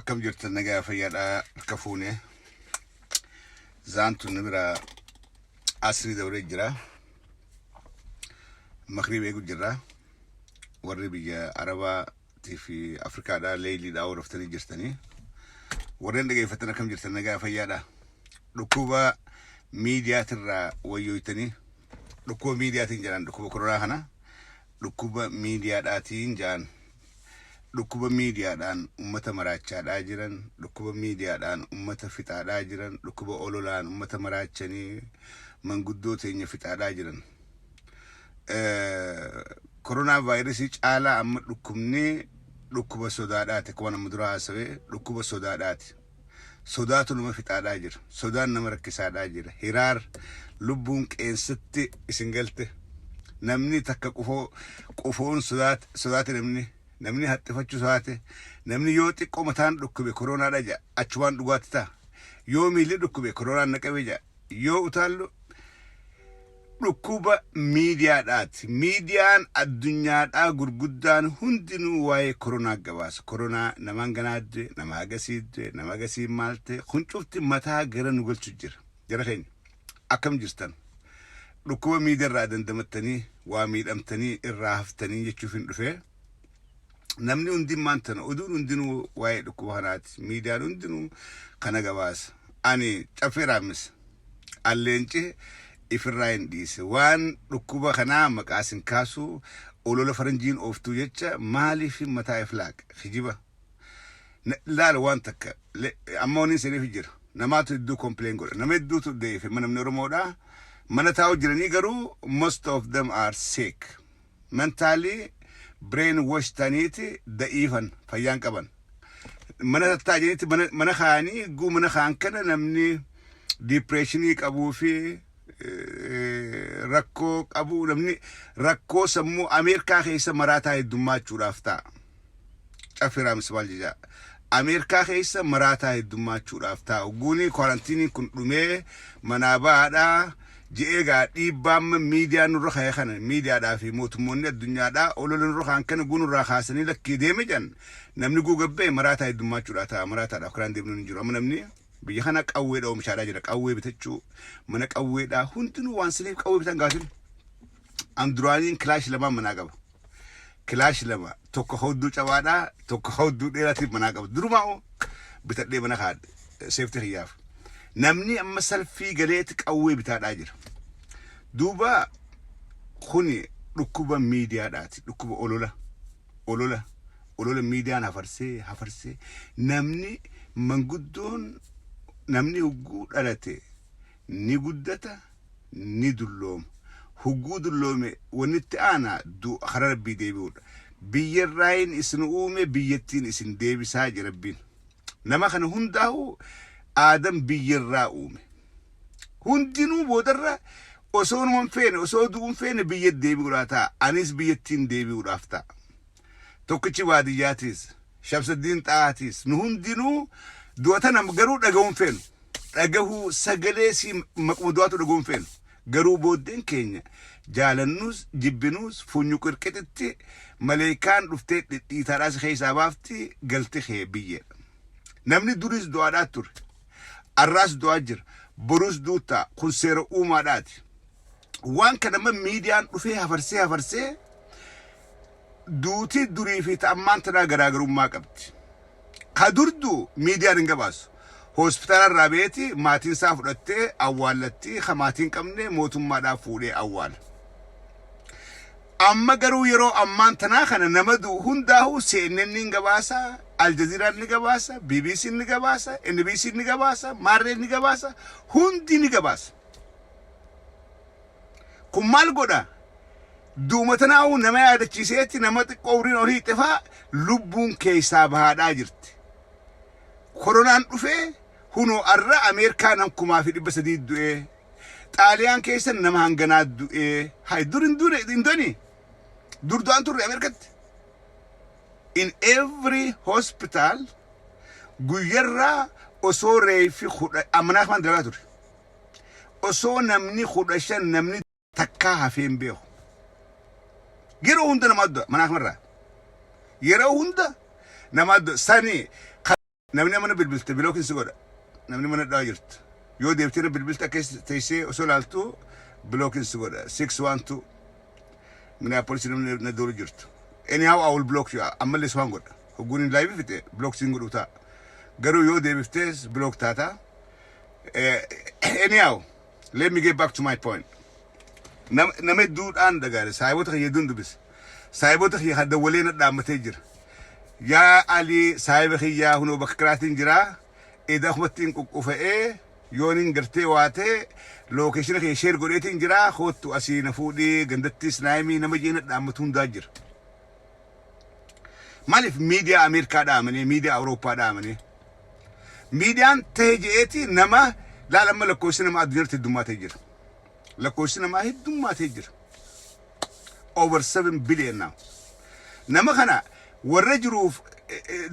akkam jirtan nagaa fayyaadhaa harka fuune zaantu nibira asri dawre jira maghribi eegu jira warri biyya araba fi afrika da leeyli da waraftani jirtani warren dhageeffattan akkam jirtan nagaa fayyaadhaa dhukuba media tirra wayoytani dhukuba media tin jalan dhukuba corona kana dhukuba media daatiin jaan dhukuba media daan ummata maraachaadhaa jiran dhukuba media daan ummata fixaadhaa jiran dhukuba ololaan ummata maraachanii manguddoo teenya fixaadhaa jiran corona virus caala amma dhukubni dhukuba sodaadhaati kuwana mudura hasabe dhukuba sodaadhaati sodaatu nama fixaadhaa jira sodaan nama rakkisaadhaa jira hiraar lubbuun qeensitti isin galte namni takka qufoon sodaate namni haxxifachuu sodaate namni yoo xiqqoo mataan dhukkube corona dhaja achumaan dhugaatti ta'a yoo miilli dhukkube corona naqabe ja yoo utaallu dhukuba miidiyaadhaati miidiyaan addunyaadhaa gurguddaan hundinuu waa'ee corona gabaasa corona namaan ganaadde nama agasii maalte kuncufti mataa gara nu galchu jira jara keenya akkam jirtan dhukuba miidiyaarraa dandamattanii waa miidhamtanii irraa haftanii jechuuf hin dhufee namni hundi maantana oduun hundinuu waa'ee dhukuba kanaati miidiyaan hundinuu kana gabaasa ani cafeeraamis alleenci ifirraa hin dhiise waan dhukuba kanaa maqaasin kaasuu olola faranjiin ooftuu jecha maaliif mataa iflaaq hijiba laala waan takka amma waniin saniif jira namaatu iddoo complain godha nama idduutu deefe namni oromoodhaa mana taa'u jiranii garuu most of them are sick mentally brain wash taniti da'ifan fayyaan qaban mana tattaajanitti mana khaanii guu mana khaan kana namni depressionii qabuu fi rakkoo qabu namni rakkoo sammuu Ameerikaa keessa maraataa heddummachuudhaaf ta'a cafiraam ismaal jija Ameerikaa keessa maraataa heddummachuudhaaf ta'a guuni quarantine kun dhumee manaa baadhaa jeega dhiibbaan miidiyaan nurra kaya kana miidiyaadhaa fi mootummoonni addunyaadhaa ololan nurra kan kana gunurraa kaasanii lakkii deeme jan namni guugabbee maraataa heddummachuudhaa ta'a maraataadhaaf karaan deemnu hin jiru amma namni biyya kana qawweedha oomishaadhaa jira qawwee bitachuu mana qawweedhaa hundinuu waan siniif qawwee bitan gaasin anduraaniin kilaash lamaan manaa qaba kilaash lama tokko hodduu cabaadhaa tokko hodduu dheeraatiif manaa qaba durumaa bitadhee mana kaadhe seefti hiyyaaf namni amma salfii galeeti qawwee bitaadhaa jira duuba kuni dhukuba miidiyaadhaati dhukuba olola miidiyaan hafarsee namni manguddoon namni hugguu dhalate ni guddata ni dullooma hugguu dulloome wanitti aanaa hara rabbii deebi'uudha biyyarraayin isin uume biyyattiin isin deebisaa jira rabbiin nama kana hundaahu Adam biyyarraa uume hundinuu boodarra osoo numan feene osoo du'uun feene biyyat deebi'uudhaa ta'a anis biyyattiin deebi'uudhaaf ta'a tokkichi baadiyyaatis Shamsaddiin Xaahaatis nu hundinuu du'ata nam garuu dhaga'uun feenu dhagahuu sagalee si maqmuduwaatu dhaga'uun feenu garuu booddeen keenya jaalannuus jibbinuus funyu qirqititti maleekaan dhuftee dhidhiitaadhaas keessaa baafti galti kee biyyeedha namni duris du'aadhaa ture arras du'a jira borus duuta kun seera uumaadhaati waan kana miidiyaan dhufee hafarsee duuti durii fi ta'ammaan tanaa garaagarummaa qabdi ka durdu miidiyaan hin gabaasu hospitaala irraa beeti maatiin isaa fudhattee awwaallatti maatiin qabne mootummaadhaaf fuudhee awwaala amma garuu yeroo ammaan tanaa kana nama hundaahu CNN ni gabaasa Al Jazeera ni gabaasa BBC ni gabaasa NBC ni gabaasa Marre ni gabaasa hundi ni gabaasa kun maal godha duumatanaahu nama yaadachiiseetti nama xiqqoo uriin horii xifaa lubbuun keessaa bahaadhaa jirti koronaan dhufee hunoo arra Ameerikaan hankumaa fi 300 du'ee xaaliyaan keessa nama hanganaa du'ee hay durin duni durdu'aan turre Ameerikatti in every hospital guyarra osoo reefi amanaaf man dalagaa ture osoo namni 15 namni takkaa hafeen beeku yeroo hunda nama adda manaaf marraa yeroo hunda nama adda sanii namni mana bilbilte bilookin si godha namni mana dhaa jirtu yoo deebitee bilbilta keessa teessee osoo laaltu bilookin si godha 612 Minneapolis namni na duru jirtu anyhow I will block you ammallee waan godha hogguni live fite block sin godhu ta'a garuu yoo deebiftee block taata anyhow let me get back to my point nama duudhaan dagaare saayibota kiyya dundubis saayibota kiyya hadda waliin dhaammatee jira yaa ali saayiba kiyya hunoo bakka kiraatiin jira ida hubattiin quqqufa'ee yoonin gartee waatee location kee share godheetiin jira khottu asii na fuudhii gandatti snaayimii nama jeena dhaammatu hundaa jira maaliif miidiyaa Ameerikaa dhaamanii miidiyaa Awurooppaa dhaamanii miidiyaan ta'ee je'eeti nama laalamma lakkoofsi nama addunyaatti heddummaatee jira lakkoofsi namaa heddummaatee jira over 7 billion now nama kana warra jiruuf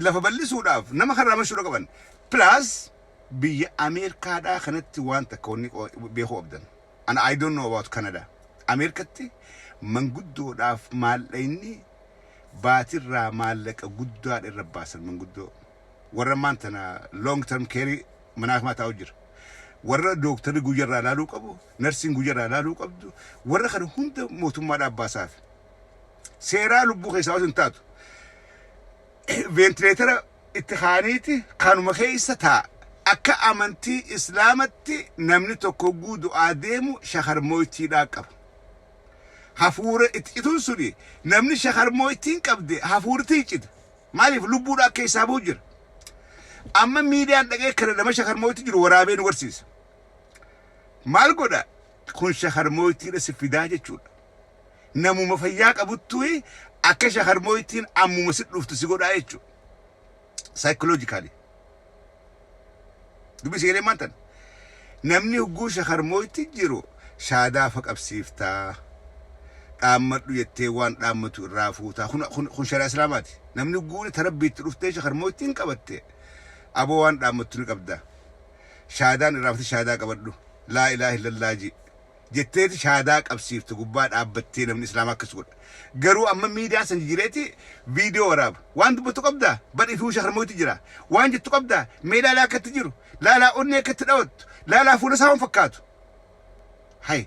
lafa bal'isuudhaaf nama kana ramashuudha qaban plus biyya Ameerikaadhaa kanatti waan takka wanni beekuu abdan and I don't know about Canada Ameerikatti manguddoodhaaf maallaqni baatirraa maallaqa guddaadha irra baasan manguddoo warra maantana long term care manaaf maataa hojjira warra dooktarri guyyarraa laaluu qabu narsiin guyyarraa laaluu qabdu warra kana hunda mootummaadhaaf baasaaf seeraa lubbuu keessaa osoo hin taatu ventileetara itti haaniiti kanuma keessa taa'a akka amantii islaamatti namni tokko guudu adeemu shaharmooytiidhaa qaba hafuura itituun suni namni shaharmooytiin qabde hafuurtii cita maaliif lubbuudha akka isaa buu jira amma miidiyaan dhagee kana nama shaharmooytii jiru waraabee nu barsiisa maal godha kun shaharmooytiidha si fidaa jechuudha namuma fayyaa qabuttu akka shaharmooytiin ammuma si dhuftu si godhaa jechuudha psychologically dubi sigere mantan namni hugguu shaharmooytii jiru shaadaa faqabsiiftaa dhaammadhu yettee waan dhaammatu irraa fuutaa kun sharaa islaamaati namni hugguu tarabbiitti dhuftee shaharmooytiin qabatte aboo waan dhaammattu ni qabda shaadaan irraa fuuti shaadaa qabadhu laa ilaaha illallah jetteeti shaadaa qabsiiftu gubbaa dhaabbattee namni islaamaa akkas godha garuu amma miidiyaan san jireeti viidiyoo waraaba waan dubbatu qabda badhi fi shaharmooytii jira waan jettu qabda meedaalaa akkatti jiru laalaa onnee akkatti dhawattu laalaa fuula isaa waan fakkaatu hay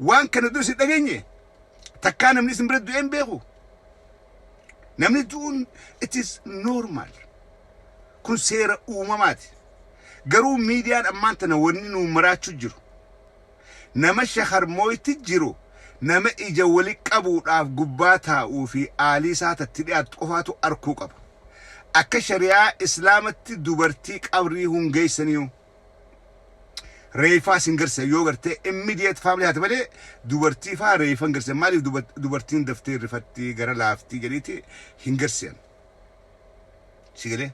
waan kana dursi dhageenye takkaa namni isin bira du'een beeku namni du'uun it is normal kun seera uumamaati garuu miidiyaan ammaan tana wanni nu maraachuu jiru nama shaharmooytii jiru nama ija wali qabuudhaaf gubbaa taa'uu fi aalii isaa tatti dhiyaatu qofaatu arkuu qaba akka shari'aa islaamatti dubartii qabrii hungeessaniyu reefaa singarse yoo gartee immediate family haati malee dubartii faa reefan garse maaliif dubartiin daftee rifatti gara laaftii jedhiiti hin garsen sigalee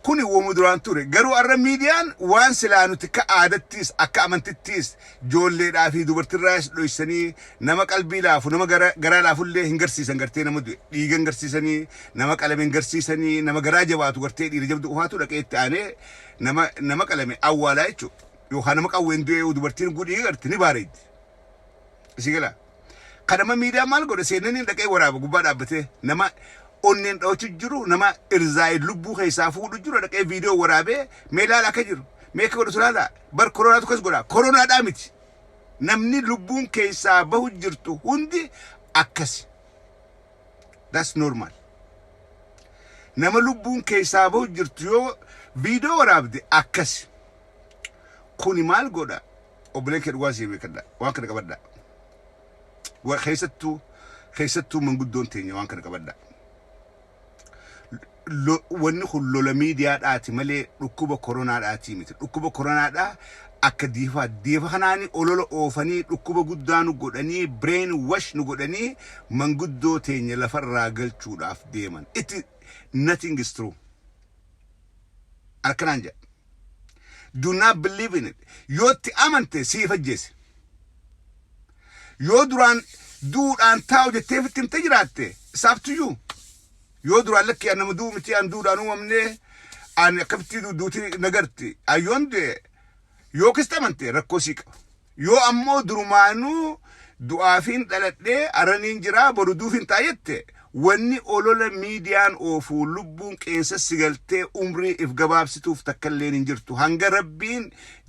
kuni womu duraan ture garuu arra miidiyaan waan silaa nuti ka aadattis akka amantittis joolleedhaa fi dubartirraas dhoysanii nama qalbii laafu nama garaa laafullee hin garsiisan gartee nama dhiigan garsiisanii nama qalamen garsiisanii nama garaa jabaatu gartee dhiira jabdu qofaatu dhaqee itti aanee nama qalame awwaalaa jechuudha yookaan nama qawween du'ee dubartiin gudii garte ni baareetti isii gala kanama miidiyaan maal godhe seenanii dhaqee waraaba gubbaa dhaabbatee nama onnen dhawchu jiru nama irzaay lubbuu keessaa fuudhu jiru dhaqee viidiyoo waraabee meelaala akka jiru meeka godhu sulaala bar koronaatu kas godha koronaadhaa miti namni lubbuun keessaa bahu jirtu hundi akkasi that's normal nama lubbuun keessaa bahu jirtu yoo viidiyoo waraabde akkasi kuni maal godha obboleen kee dhugaa siibee kadha waan kana qabadha keessattuu manguddoon teenya waan kana qabadha wanni kun lola miidiyaadhaati malee dhukkuba koronaadhaati miti dhukkuba koronaadhaa akka diifa kanaani olola oofanii dhukkuba guddaa nu godhanii brain wash nu godhanii manguddoo teenya lafarraa galchuudhaaf deeman nothing is true akkanaan jedha do not believe in it yoo itti amante siif ajjeese yoo duraan duudhaan taa'u jettee fitti himte jiraatte it's up to you yoo duraan lakki nama duu miti an duudhaan uumamne an akkamitti duuti nagarti ayyoon de yoo kista amante rakkoo sii qaba yoo ammoo durumaanuu du'aafiin dhaladhee araniin jiraa boru duufin taayette wanni olola miidiyaan oofuu lubbuun qeensa sigaltee umrii if gabaabsituuf takkalleen hin jirtu hanga rabbiin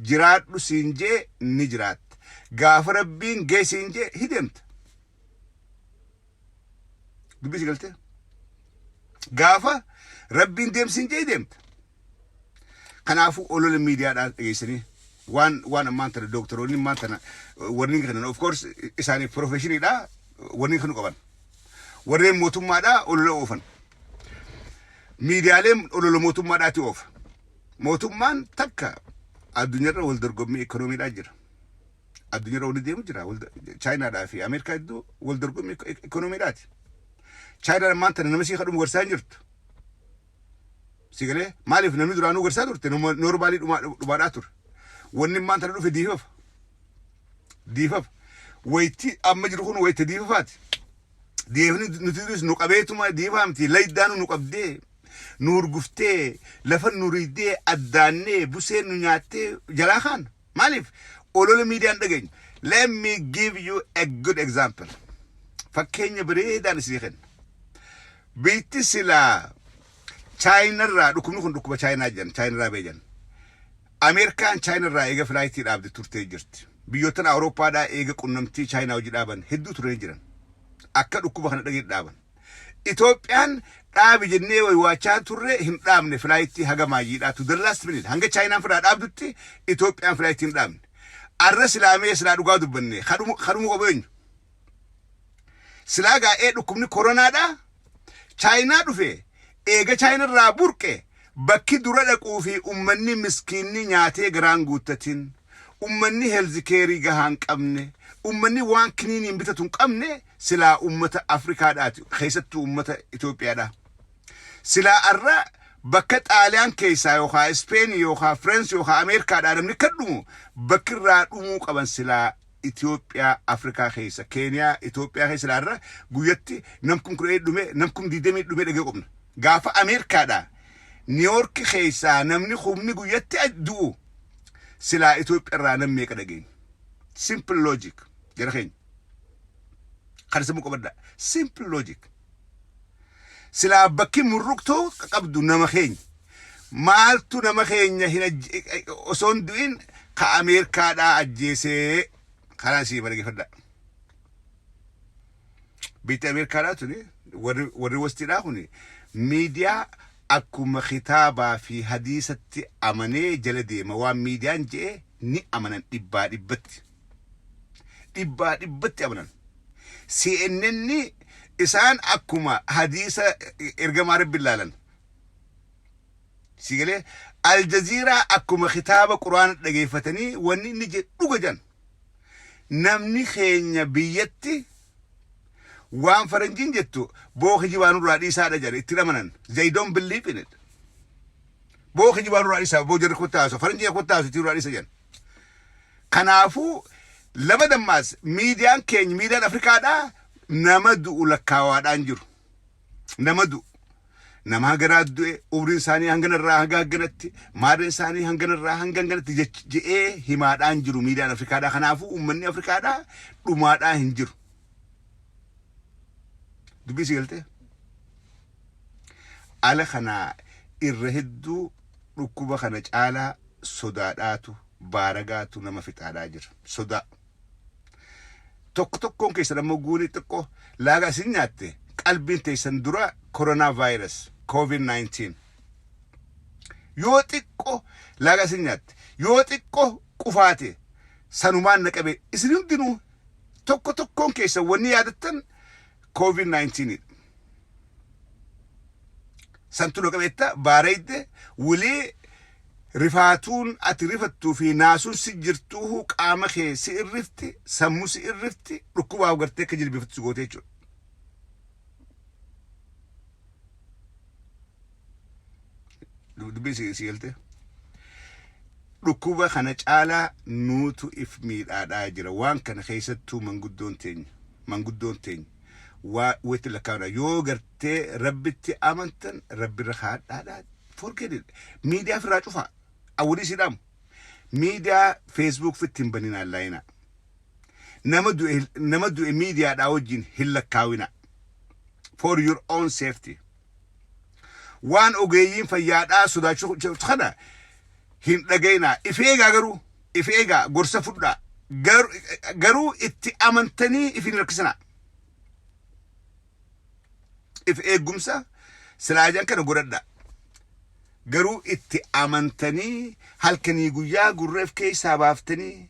jiraadhu siin jee ni jiraatta gaafa rabbiin gee siin jee hidemta dubbii sigaltee gaafa rabbiin deemsiin jee hidemta kanaafu olola miidiyaadhaan dhageessanii waan ammaan tana doktoroonni ammaan tana warreen kana of course isaanii professionidha warreen kanu qaban warreen mootummaadhaa olola oofan miidiyaaleen olola mootummaadhaati oofa mootummaan takka addunyaarra wal dorgommii ikoonomiidhaa jira addunyaarra wal deemu jira chaayinaadhaa fi ameerikaa iddoo wal dorgommii ikoonomiidhaati chaayinaan ammaan tana nama sii kadhumu gorsaa hin jirtu sigalee maaliif namni duraanuu gorsaa turte noormaalii dhumaadhaa ture wanni ammaan tana dhufe diifafa wayti amma jiru kun wayte diifafaati deefni nuti nu qabeetuma diifaamti laydaanu nu qabdee nu urguftee lafa nu riidee addaannee busee nu nyaattee jalaa kaan maaliif olola miidiyaan dhageenya let me give you a good example fakkeenya bareedaan isii kenna biitti silaa chaayinarraa dhukkubni kun dhukkuba chaayinaa jedhan chaayinarraa beejan ameerikaan chaayinarraa eega filaayitii dhaabde turtee jirti biyyoottan awurooppaadhaa eega qunnamtii chaayinaa hojii dhaaban hedduu turee jiran akka dhukkuba kana dhagee dhaaban Itoophiyaan dhaabi jennee waachaa turre hin dhaabne filaayitii haga maayyiidhaa tu the last minute hanga chaayinaan firaa dhaabdutti Itoophiyaan filaayitii hin dhaabne arra silaamee silaa dhugaa dubbanne kadhumu qabeenyu silaa gaa'ee dhukkubni koronaadhaa chaayinaa dhufe eega chaayinarraa burqe bakki dura dhaquu fi ummanni miskiinni nyaatee garaan guuttatin ummanni heelzikeerii gahaan qabne ummanni waan kiniiniin bitatu hin qabne silaa ummata Afrikaadhaati keessattuu ummata Itoophiyaadha silaa arra bakka Xaaliyaan keessaa yookaan Ispeen yookaan Firaans yookaan Ameerikaadhaa namni kadhumu bakki irraa dhumuu qaban silaa Itoophiyaa Afrikaa keessa Keeniyaa Itoophiyaa keessa silaa arra guyyatti namkum kudhee dhume namkum 20 dhume dhagee qobna gaafa Ameerikaadhaa Niiwoork keessaa namni humni guyyatti addu'u silaa Itoophiyaarraa nam meeqa dhageenya simple logic jara keenya kan sammuu qabadda simple logic silaa bakki murruqtoo qabdu nama keenya maaltu nama keenya osoo hin du'in ka Ameerikaadhaa ajjeesee kanaa sii balageeffadha biyya Ameerikaadhaa tuni warri wastiidhaa kuni miidiyaa akkuma kitaabaa fi hadiisatti amanee jala deema waan miidiyaan jedhe ni amanan dhibbaa dhibbatti amanan CNN isaan akkuma hadiisa ergamaa rabbi ilaalan sigalee Aljaziiraa akkuma kitaaba quraana dhageeffatanii wanni inni jedhu dhuga jan namni keenya biyyatti waan faranjiin jettu booki jibaanurraa dhiisaadha jedhe itti amanan they don't believe in it booki jibaanurraa dhiisaa boo jarri kottaasu faranjiin kottaasu itti irraa dhiisa jedhan kanaafuu lama dammaas miidiyaan keenya miidiyaan Afrikaadhaa nama du'u lakkaawaadhaan jiru nama du'u nama hagaraa du'e umriin isaanii hanganarraa hanga hanganatti maadaan isaanii hanganarraa hanga hanganatti je'ee himaadhaan jiru miidiyaan Afrikaadhaa kanaafuu ummanni Afrikaadhaa dhumaadhaa hin jiru dubbii sigaltee ala kana irra hedduu dhukkuba kana caalaa sodaadhaatu baaragaatu nama fixaadhaa jira sodaa tokkoon keessa nama guunii xiqqoo laaga isin nyaatte qalbiin teessan dura coronavirus COVID-19 yoo xiqqoo laaga isin nyaatte yoo xiqqoo qufaate sanumaan naqabe isin hundinuu tokkoon keessa wanni yaadattan COVID-19 santu naqabetta baareeyde wulii rifaatuun ati rifattuu fi naasuun si jirtuu qaama kee si irrifti sammuu si irrifti dhukkubaaf gartee akka jilbeeffattu si gootee jechuudha. Dubbiin si galtee dhukkuba kana caalaa nuutu if miidhaadhaa jira waan kana keessattuu manguddoon teenya wati lakkaawna yoo gartee rabbitti amantan rabbirra haadhaadhaa forget it miidiyaa firaa cufaa awwalii sidhamu miidiyaa Facebook fittiin baninaa laayina nama du'e miidiyaadhaa wajjin hin lakkaawina for your own safety. Waan ogeeyyiin fayyaadhaa sodaachuu kana hin dhagayna. If eegaa gorsa fudhaa. Garuu itti amantanii ifin rakkisana. If eegumsa silaajan kana godhadha. Garuu itti amantanii halkanii guyyaa gurreef keessaa baaftanii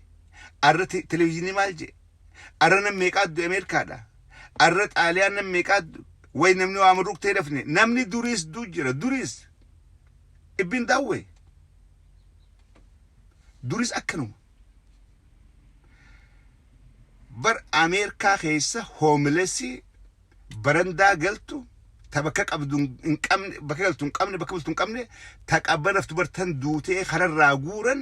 arra televizyinii maal jedhe? Arra nam meeqaaddu Ameerikaadha. Arra Xaaliyaan nam meeqaaddu. Way namni waa murruqtee dafne. Namni duriis jira. Duriis. Ibbin daawwe. Duriis akkanuma. Bar Ameerikaa keessa homelessi barandaa galtu ta bakka qabdu hin qabne bakka galtu hin qabne bakka bultu hin qabne ta qabbanaftu bartan duutee kararraa guuran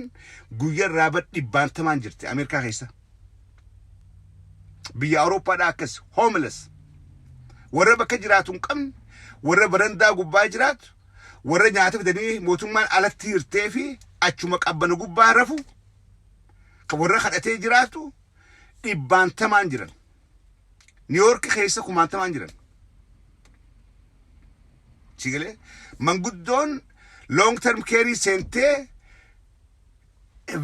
guyyarraa bad dhibbaantamaan jirti Ameerikaa keessa. Biyya Awurooppaadhaa akkas homeless. Warra bakka jiraatu hin qabne warra barandaa gubbaa jiraatu warra nyaata fidanii mootummaan alatti hirtee fi achuma qabbana gubbaa rafu warra kadhatee jiraatu dhibbaantamaan jiran. New York keessa kumaantamaan jiran. Sigale manguddoon long term care center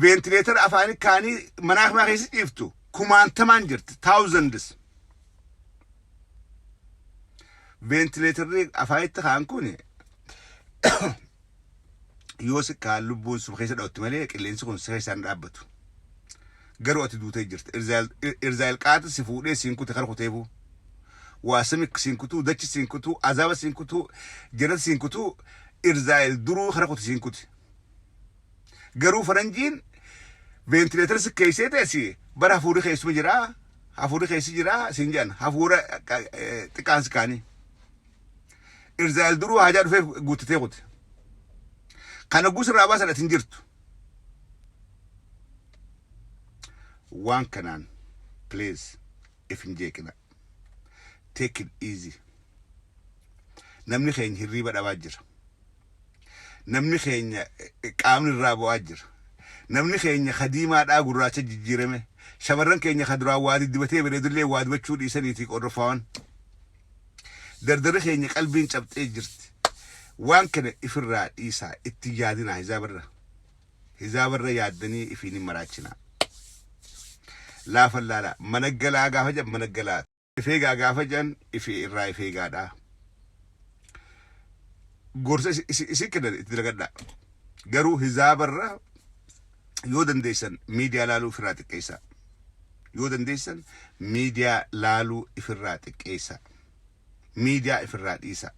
ventilator afaani kaanii manaaf maa keessa dhiiftu kumaantamaan jirti thousands. Ventilator afaanitti kaan kun yoo si kaan lubbuun sun keessa dhawatti malee qilleensi kun keessaan dhaabbatu. Garuu ati duutee jirti. Irzaayil qaata si fuudhee siin kute kara kuteefu. Waasamik siin kutuu, dachi siin kutuu, azaaba siin kutuu, jirata siin kutuu, Irzaayil duruu kara kute siin kute. Garuu faranjiin ventileetara si keessee teessi bara hafuurri keessuma jiraa, hafuurri keessi jiraa siin jedhan hafuura xiqqaansi kaanii. Irzaayil duruu haajaa dhufee guuttatee kute. Kana guusirraa baasan ati hin jirtu. Waan kanaan please if hin jeeqina. Take it easy. Namni keenya hirriiba dhabaa jira. Namni keenya qaamni irraa bu'aa jira. Namni keenya kadiimaadhaa gurraacha jijjiirame. Shamarran keenya kaduraa waa diddibatee bareedullee waa dibachuu dhiisaniitii qorrofaawan. Dardarri keenya qalbiin cabxee jirti. Waan kana ifirraa dhiisaa itti yaadinaa hizaabarra yaaddanii ifiin hin maraachinaa. Laafan laala managgalaa gaafa jan managgalaa ifeegaa gaafa jan irraa ifeegaadhaa. Gorsa isin kennan itti dalagadhaa. Garuu hizaabarra yoo dandeessan miidiyaa laaluu ifirraa xiqqeessaa. Yoo dandeessan miidiyaa laaluu ifirraa xiqqeessaa. Miidiyaa ifirraa dhiisaa.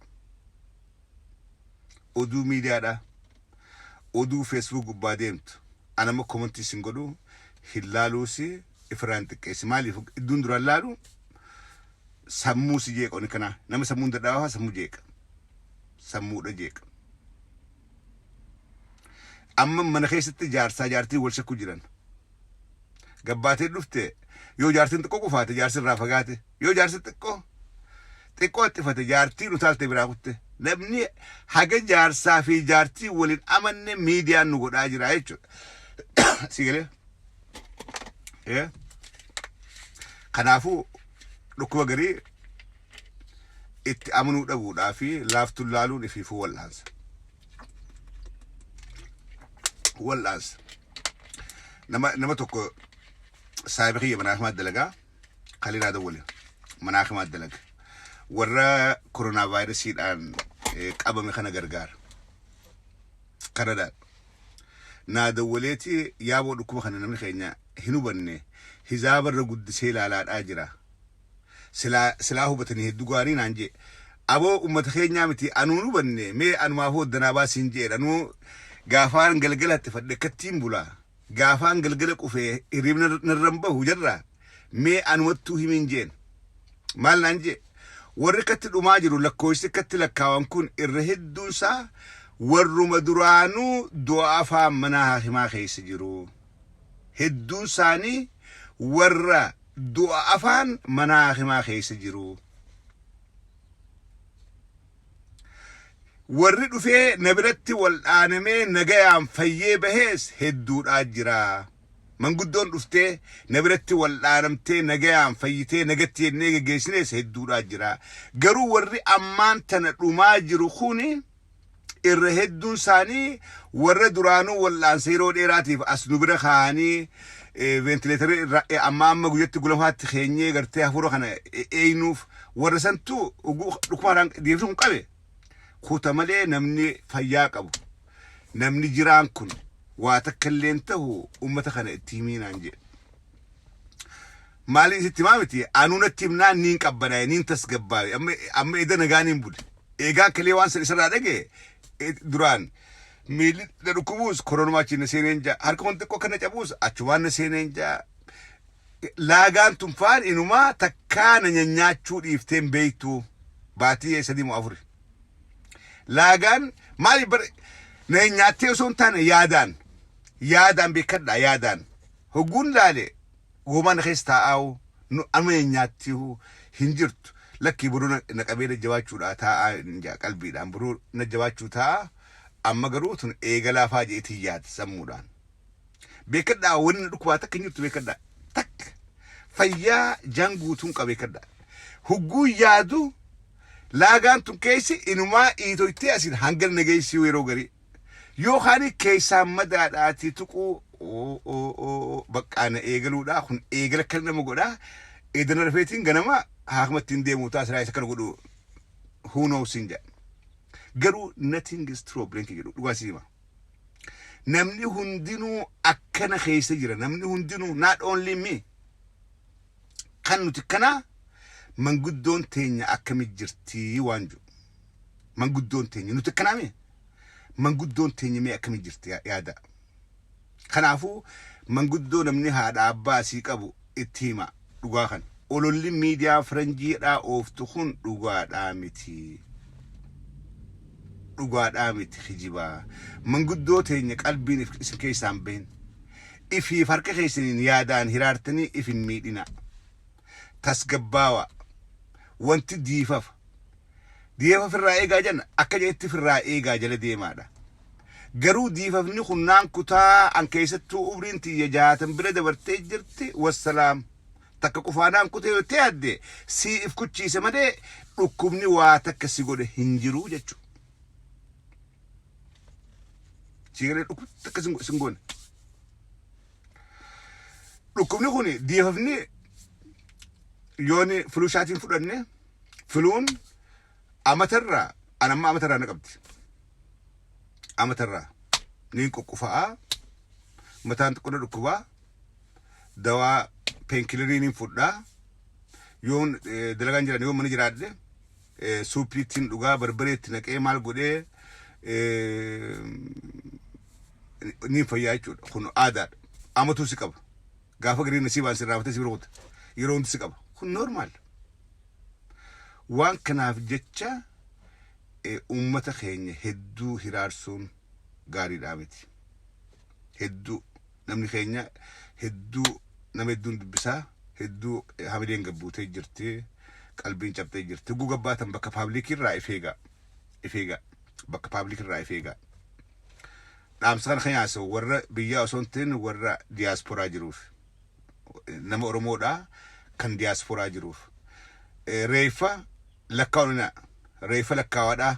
Oduu miidiyaadhaa. Oduu Facebook gubbaa deemtu. Anama komantii sin godhuu hin laaluusi ifirraan xiqqeessi. Maaliif idduun duraan laalu sammuu si jeeqa oni kanaa. Nama sammuun dadhaabaa sammuu jeeqa. Sammuudha jeeqa. Amma mana keessatti jaarsaa jaartii wal shakkuu jiran. Gabbaatee dhufte yoo jaartiin xiqqoo qufaate jaarsi irraa fagaate. Yoo jaarsi xiqqoo ittifate jaartiin utaalte biraa kutte. Namni haga jaarsaa fi jaartii waliin amanne miidiyaan nu godhaa jira jechuudha. Sigalee? Kanaafuu dhukkuba garii itti amanuu dhabuudhaa fi laaftuun laaluun ifiifuu wal'aansa. Wal'aansa. Nama tokko saayiba kiyya manaa himaa dalagaa kalinaa dawwale manaa himaa dalaga. Warra koronaa vaayirasiidhaan qabame kana gargaara. Kanadaan. Naa dawwaleeti yaaboo dhukkuba kana namni keenya hin hubanne hizaabarra guddisee ilaalaadhaa jira. Silaa hubatanii hedduu gaarii naan jee. Aboo ummata keenyaa miti anuun hubanne mee anumaaf hoddanaa baasiin jedha. Anuu gaafaan galgalatti fadhe kattiin bulaa. Gaafaan galgala qufee hirribna narran bahu jarraa mee anumattuu himin jeen. Maal naan jee? Warri katti dhumaa jiru lakkoofsi katti lakkaawan kun irra hedduunsaa warruma duraanuu du'a afaan manaa himaa keessa jiru. Hedduun isaanii warra du'a afaan manaa himaa keessa jiru. Warri dhufee na biratti wal dhaanamee nagayaan fayyee bahees hedduudhaa jira. Manguddoon dhuftee na biratti wal'aanamtee nagayaan fayyitee nagatti jennee geggeessines hedduudha jira. Garuu warri ammaan tana dhumaa jiru kuni irra hedduun isaanii warra duraanuu wal'aansa yeroo dheeraatiif as nu bira kaa'anii ventileetarii amma guyyatti gulafaatti keenyee gartee hafuura kana eenyuuf warra santu dhukumaadhaan deebisuun qabe. Kuuta malee namni fayyaa qabu namni jiraan kun waa takka illeen ta'u ummata kana itti himiinaan jedhe. Maaliin sitti maamiti anuunatti himnaan niin qabbanaaye niin tasgabbaaye amma eda nagaaniin bule. Eegaan kalee waan san isarraa dhagee duraan miilli na dhukkubuus koronumaachiin na seeneen jaa harka wanti xiqqoo kana cabuus achumaan na seeneen jaa. Laagaan tunfaan inumaa takkaa na nyaachuu dhiifteen beektu baatii 3-4. Laagaan maali bare na nyaattee osoo hin taane yaadaan beekadha yaadaan hogguun laale goomaan keessa taa'aa amma nyaattii hin jirtu lakkii buruu na qabee jawaachuudha taa'aa qalbiidhaan buruu na jawaachuu taa'aa amma garuu tun eegalaa faa jeetii yaada sammuudhaan beekadha wanni dhukkubaa takka hin jirtu beekadha takka fayyaa janguutuun qabeekadha hogguun yaadu laagaan tun keessi inumaa iitoytee asiin hanga nageessii yeroo garii yookaan keessaan madaadhaati tuquu baqqaana eegaluudha kun eegala kan nama godhaa edana rafeetiin ganama haakumattiin deemuu taasisaa isa kana godhu who knows in jedha. Garuu nothing is true blank jedhu dhugaa siima. Namni hundinuu akkana keessa jira namni hundinuu not only me kan nuti kana manguddoon teenya akkamit jirti waan jiru manguddoon teenya nuti akkanaame manguddoon teenya mee akkamit jirti yaada. Kanaafuu manguddoo namni haadha abbaa sii qabu itti hima dhugaa kan ololli miidiyaa faranjiidhaa ooftu kun dhugaadhaa miti kijibaa manguddoo teenya qalbiin isin keessaan bahin ifiif harka keessaniin yaadaan hiraartanii ifin miidhina tasgabbaawa wanti diifaf irraa eegaa jenna akka jeetti firraa eegaa jala deemaadha. Garuu diifafni kunnaan kutaa an keessattuu umriin tiyya 60 bira dabartee jirti wassalaam takka qufaanaan kutee yoo ta'adde si if kuchiise malee dhukkubni waa takka si godhe hin jiru jechuudha. Sigalee dhukkub takka sin goone. Dhukkubni kun diifafni yooni filuu shaatiin fudhanne filuun amatarraa anamma amatarraa na qabdi. Amatarraa niin qoqqofaa mataan xiqqoo dhukkubaa dawaa painkilleriin fudhaa yoon dalagaan jiran yoon mana jiraadde suupiitiin dhugaa barbareetti naqee maal godhee niin fayyaa jechuudha kun aadaadha amatuu si qaba gaafa gariin nasiibaan si raafatee si biroota yeroo hundi si qaba kun normaal waan kanaaf jecha ummata keenya hedduu hiraarsuun gaariidhaa miti. Hedduu namni keenya hedduu nama hedduun dubbisaa hedduu hamileen gabbuutee jirti qalbiin cabtee jirti gugabbaatan bakka paabliikirraa ifeegaa bakka paabliikirraa ifeegaa. Dhaamsa kana keenyaas warra biyyaa osoo hin ta'in warra diyaasporaa jiruuf nama Oromoodhaa kan diyaasporaa jiruuf reeffa lakkaa'uunaa reeffa lakkaawaadhaa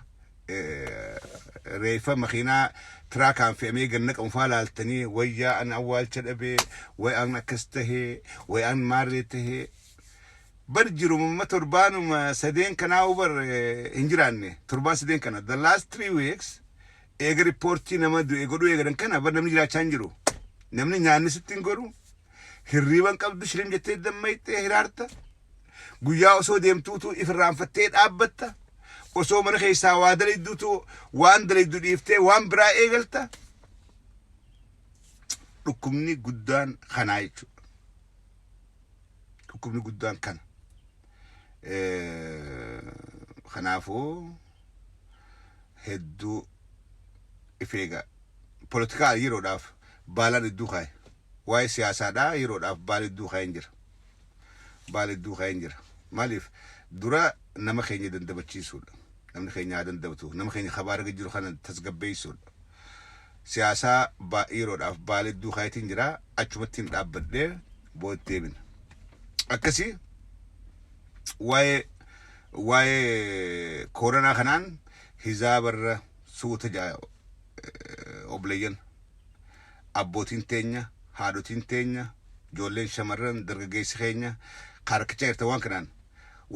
reeffa makiinaa tiraakaan fe'amee ganna qaunfaa laaltanii wayyaa an awwaalcha dhabee wayaan akkas tahee wayaan maarree tahee bar jiru mamma torbaanuma sadeen kanaa ubar hin jiraanne torbaan sadeen kana the last 3 weeks eega riippoortii nama du'e godhuu eegadan kana bar namni jiraachaa hin jiru namni nyaanni sitti hin godhu hirriiban qabdu shilim jettee dammayxee hiraarta guyyaa osoo deemtuutu ifirraanfattee dhaabbatta osoo mana keessaa waa dalayduutu waan dalaydu dhiiftee waan biraa eegalta dhukkubni guddaan kanaa jechuudha. Dhukkubni guddaan kana kanaafuu hedduu ifeegaa politikaa yeroodhaaf baalaan hedduu kaaye waa'ee siyaasaadhaa yeroodhaaf baala hedduu kaayeen jira maaliif dura nama keenya dandabachiisuudha namni keenya dandabatu nama keenya khabaara jiru kana tasgabbeessuudha siyaasaa yeroodhaaf baaledduu kaayitiin jira achumattiin dhaabbadhee booddeebin akkasii waa'ee koronaa kanaan hizaabarra suuta jaa obleeyyan abbootiin teenya haadhotiin teenya ijoolleen shamarran dargaggeessi keenya harkicha irta waan kanaan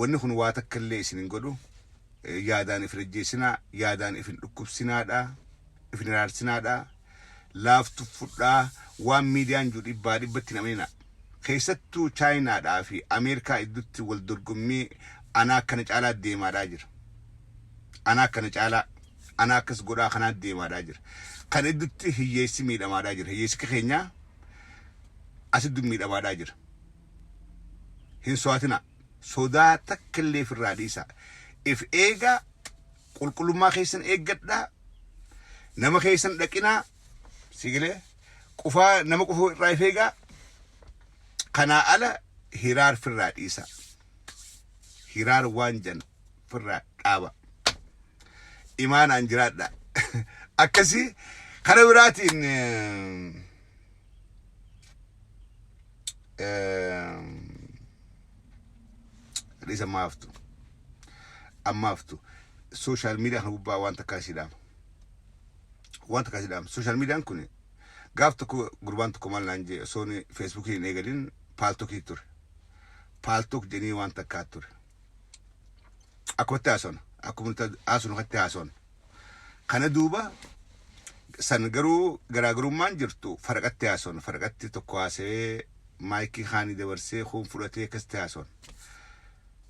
wanni kun waa takka illee isin hin godhu yaadaan if rajjeessinaa yaadaan if hin dhukkubsinaadha if hin iraarsinaadha laaftu fudhaa waan miidiyaan jiru dhibbatti nameena keessattuu chaayinaadhaa fi ameerikaa iddutti wal dorgommii anaa akkana caalaa deemaadhaa jira anaa akkana caalaa anaa akkas godhaa kanaa deemaadhaa jira kan iddutti hiyyeessi miidhamaadhaa jira hiyyeessi keenyaa asiddu miidhamaadhaa jira hin soatina sodaa takka illee firraa dhiisa if eega qulqullummaa keessan eeggadhaa nama keessan dhaqinaa sigilee qufaa nama qufuu irraa if eegaa kanaa ala hiraar firraa dhiisa hiraar waan jan firraa dhaaba imaanaan jiraadha akkasii kana biraatiin dhiisa ammaaftu social media kan gubbaa waan takkaa sidhaama social media kun gaaf tokko gurbaan tokko maal naan jee osoon Facebook hin eegalin paaltokii ture paaltok jenii waan takkaa ture akkumatti haasoon akkatti haasoon kana duuba san garuu garaagarummaan jirtu faraqatti haasoon faraqatti tokko haasee maayikii haanii dabarsee kun fudhatee akkasitti haasoon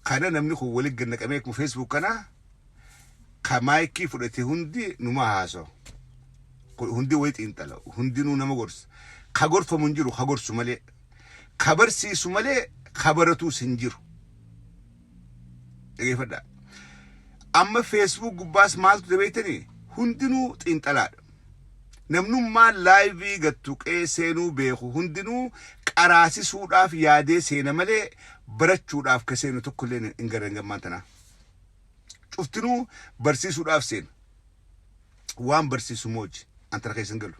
kana namni kun waliin gannaqamee akkuma Facebook kana ka maayikii fudhatee hundi numa haasoo hundi way xiinxala hundinuu nama gorsa ka gorfamu hin jiru ka gorsu malee ka barsiisu malee ka baratuus hin jiru dhageeffadha amma Facebook gubbaas maaltu dabeetanii hundinuu xiinxalaadha namnummaa laayivii gattuqee seenuu beeku hundinuu qaraasisuudhaaf yaadee seena malee barachuudhaaf ka seenu tokko illee hin garangammaan tanaa cuftinuu barsiisuudhaaf seena waan barsiisu mooji antara keessan galu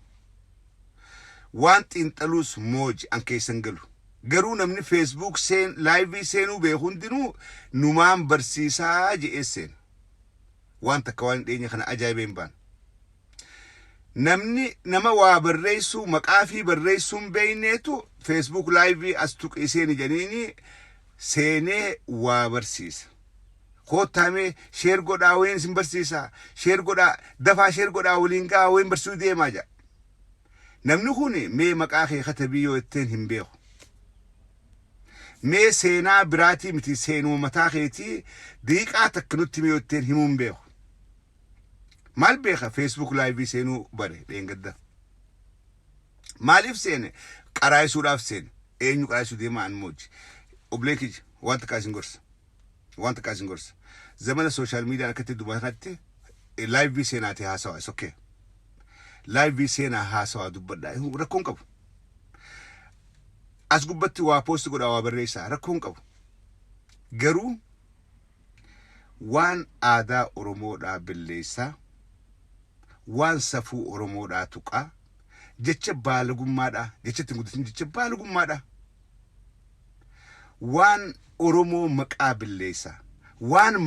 waan xiinxaluus mooji an keessan galu garuu namni Facebook laayivii seenuu beeku hundinuu numaan barsiisaa je'ee seena waan takka waan dhiyeenya kana ajaa'ibee hin baane namni nama waa barreessu maqaa fi barreessuun beeyneetu Facebook live as tuqiseen janiini seenee waa barsiisa kootaame share godhaa ween sin barsiisa share godhaa dafaa share godhaa waliin gaa ween barsiisuu deemaa jira namni kun mee maqaa kee katabii yoo ittiin hin beeku mee seenaa biraatii miti seenuu mataa keetii diiqaa takka nutti mee yoo ittiin himuu hin beeku maal beeka Facebook live seenuu bare dheengadda maaliif seene qaraayisuudhaaf seene eenyu qaraayisuu deemaa an mooji obleekiji waan takkaa isin gorsa zamana social media akkatti dubbatatti live seenaati haasawa is okay live seenaa haasawa dubbadha rakkoon qabu as gubbatti waa post godhaa waa barreessaa rakkoon qabu garuu waan aadaa Oromoodhaa billeessaa waan safuu Oromoodhaa tuqaa jecha baalagummaadha jechatti guddisni jecha baalagummaadha waan Oromoo maqaa billeessa waan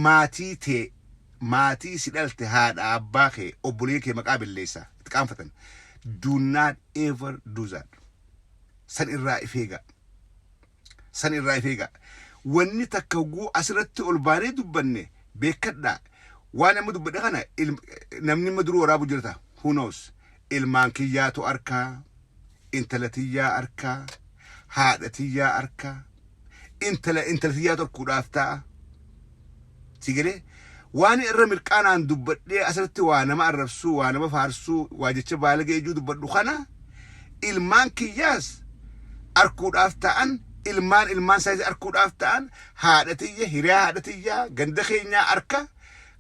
maatii si dhalte haadha abbaa kee obbolee kee maqaa billeessa itti qaanfatan do not ever do that san irraa ifeega wanni takka guu asirratti ol baanee dubbanne beekadha waan amma dubbadhe kana namni maduruu waraabu jirta who knows ilmaan kiyyaatu arkaa intalatiyyaa arkaa haadhatiyyaa arkaa intalatiyyaatu arkuudhaaf ta'a sigiree waan irra milqaanaan dubbadhee asirratti waa nama arrabsuu waa nama faarsuu waa jecha baalagee ijuu dubbadhu kana ilmaan kiyyaas arkuudhaaf ta'an ilmaan saayis arkuudhaaf ta'an haadhatiyya hiriyaa haadhatiyyaa ganda keenyaa arka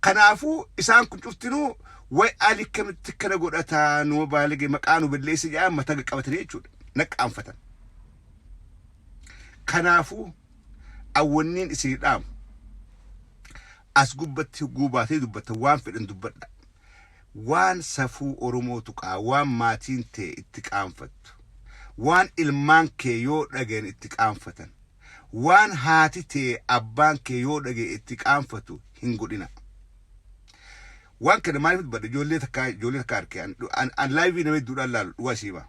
kanaafu isaan kun cuftinuu way alikkamitti kana godhataa numa baalagee maqaanu billeessi jedhan mataa qabatanii jechuudha naqqaanfatan kanaafu awwanniin isin dhaamu as gubbatti guubaatee dubbata waan fedhan dubbadha وان سفو أورمو تقع وان ماتين تي اتقانفت وان إلمان كي يو رجين اتقانفتن وان هاتي تي أبان كي يو رجين اتقانفتو هنقولنا وان كده ما يفت بدي جولي تكاركي أن لايفي نمي دور الله واسيبا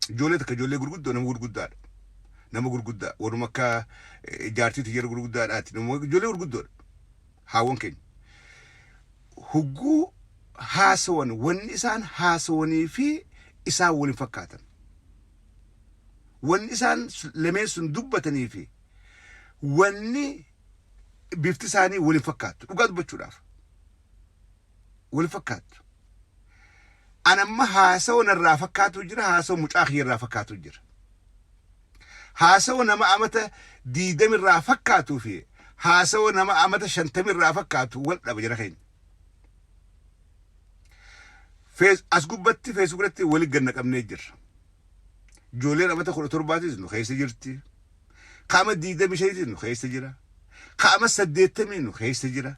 جولي جولي غرغدو نمو غرغدو نمو غرغدو ورمكا جارتي تجير غرغدو آتي نمو جولي غرغدو هاون كين هجو هاسون ونسان هاسوني في إساول فكاتن ونسان لمن سندبتني في وني بيفتساني ولي فكات وقاد بتشراف ولي فكات أنا ما هاسون الرافكات وجرا هاسون مش آخر الرافكات وجرا هاسون ما أمته ديدم الرافكات فيه هاسون ما أمته شنتم الرافكات ولا بجرخين فيس أسقبتي فيسبوكتي ولي جنك أم نيجر جولين أمته خلو ترباتي إنه خيس جرتي قام ديدم مشيت إنه خيس جرا قام سديت منه خيس جرا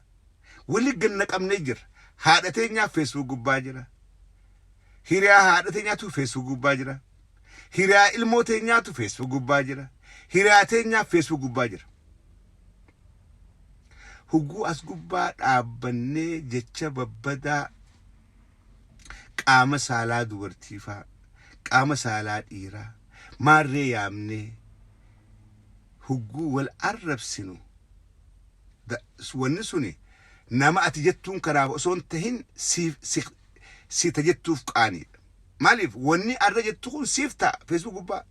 ولي جنك أم نيجر هذا تينيا فيسبوك باجرا هيريا هذا تينيا تو فيسبوك باجرا هيريا الموتينيا تو فيسبوك باجرا هيريا تينيا فيسبوك باجرا هجو أسقبات أبني جتشا ببدا قام سالا دورتيفا قام سالا إيرا ماري يامني هجو والعرب سنو دا ونسوني نما أتجتون كراب أصون تهين سي تجتوف قاني ماليف وني أرجتون سيفتا فيسبوك با